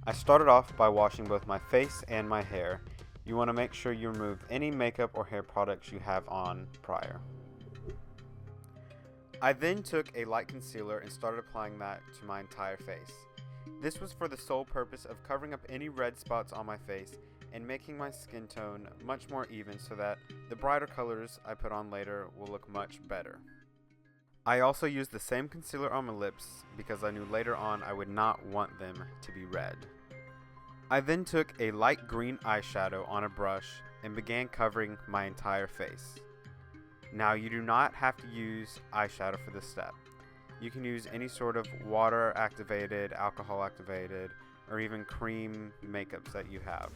I started off by washing both my face and my hair. You want to make sure you remove any makeup or hair products you have on prior. I then took a light concealer and started applying that to my entire face. This was for the sole purpose of covering up any red spots on my face and making my skin tone much more even so that the brighter colors I put on later will look much better. I also used the same concealer on my lips because I knew later on I would not want them to be red. I then took a light green eyeshadow on a brush and began covering my entire face. Now you do not have to use eyeshadow for this step. You can use any sort of water activated, alcohol activated, or even cream makeups that you have.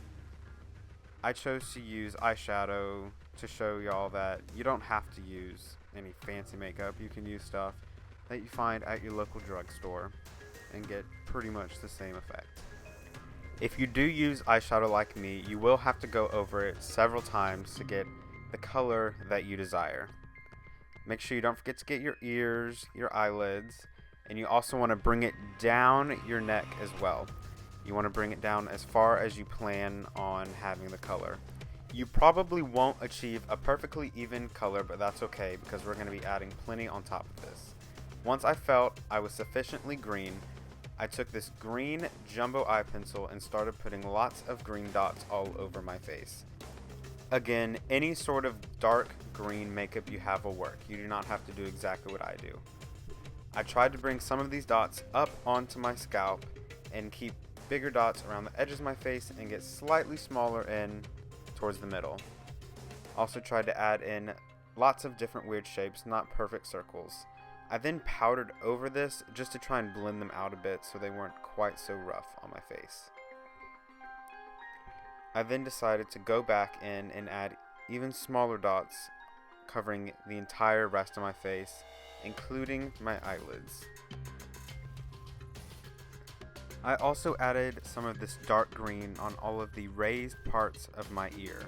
I chose to use eyeshadow to show y'all that you don't have to use any fancy makeup. You can use stuff that you find at your local drugstore and get pretty much the same effect. If you do use eyeshadow like me, you will have to go over it several times to get the color that you desire. Make sure you don't forget to get your ears, your eyelids, and you also want to bring it down your neck as well. You want to bring it down as far as you plan on having the color. You probably won't achieve a perfectly even color, but that's okay because we're going to be adding plenty on top of this. Once I felt I was sufficiently green, I took this green jumbo eye pencil and started putting lots of green dots all over my face. Again, any sort of dark green makeup you have will work. You do not have to do exactly what I do. I tried to bring some of these dots up onto my scalp and keep bigger dots around the edges of my face and get slightly smaller in towards the middle. Also tried to add in lots of different weird shapes, not perfect circles. I then powdered over this just to try and blend them out a bit so they weren't quite so rough on my face. I then decided to go back in and add even smaller dots covering the entire rest of my face, including my eyelids. I also added some of this dark green on all of the raised parts of my ear.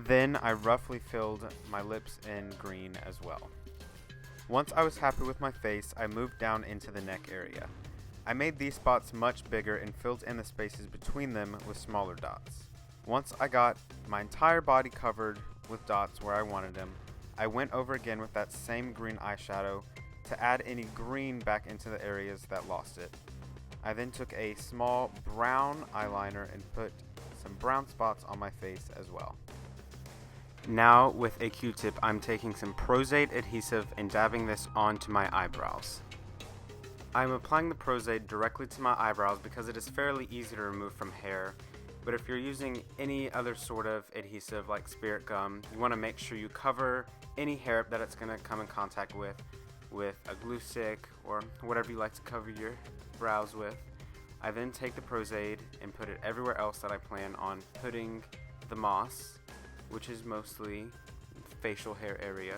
Then I roughly filled my lips in green as well. Once I was happy with my face, I moved down into the neck area. I made these spots much bigger and filled in the spaces between them with smaller dots. Once I got my entire body covered with dots where I wanted them, I went over again with that same green eyeshadow to add any green back into the areas that lost it. I then took a small brown eyeliner and put some brown spots on my face as well. Now with a Q-tip, I'm taking some Pros-Aide adhesive and dabbing this onto my eyebrows. I'm applying the Pros-Aide directly to my eyebrows because it is fairly easy to remove from hair, but if you're using any other sort of adhesive like spirit gum, you want to make sure you cover any hair that it's going to come in contact with a glue stick or whatever you like to cover your brows with. I then take the Pros-Aide and put it everywhere else that I plan on putting the moss, which is mostly facial hair area,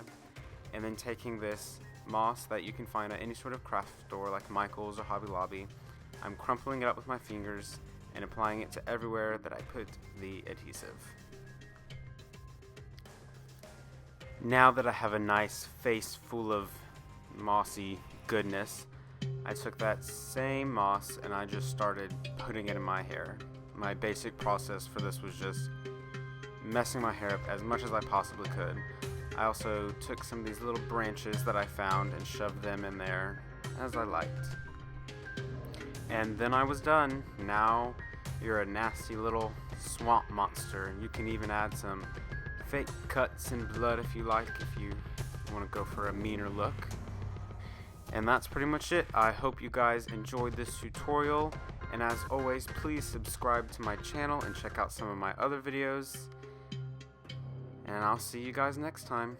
and then taking this moss that you can find at any sort of craft store like Michael's or Hobby Lobby. I'm crumpling it up with my fingers and applying it to everywhere that I put the adhesive. Now that I have a nice face full of mossy goodness, I took that same moss and I just started putting it in my hair. My basic process for this was just messing my hair up as much as I possibly could. I also took some of these little branches that I found and shoved them in there as I liked. And then I was done. Now you're a nasty little swamp monster. You can even add some fake cuts and blood if you like, if you want to go for a meaner look. And that's pretty much it. I hope you guys enjoyed this tutorial. And as always, please subscribe to my channel and check out some of my other videos. And I'll see you guys next time.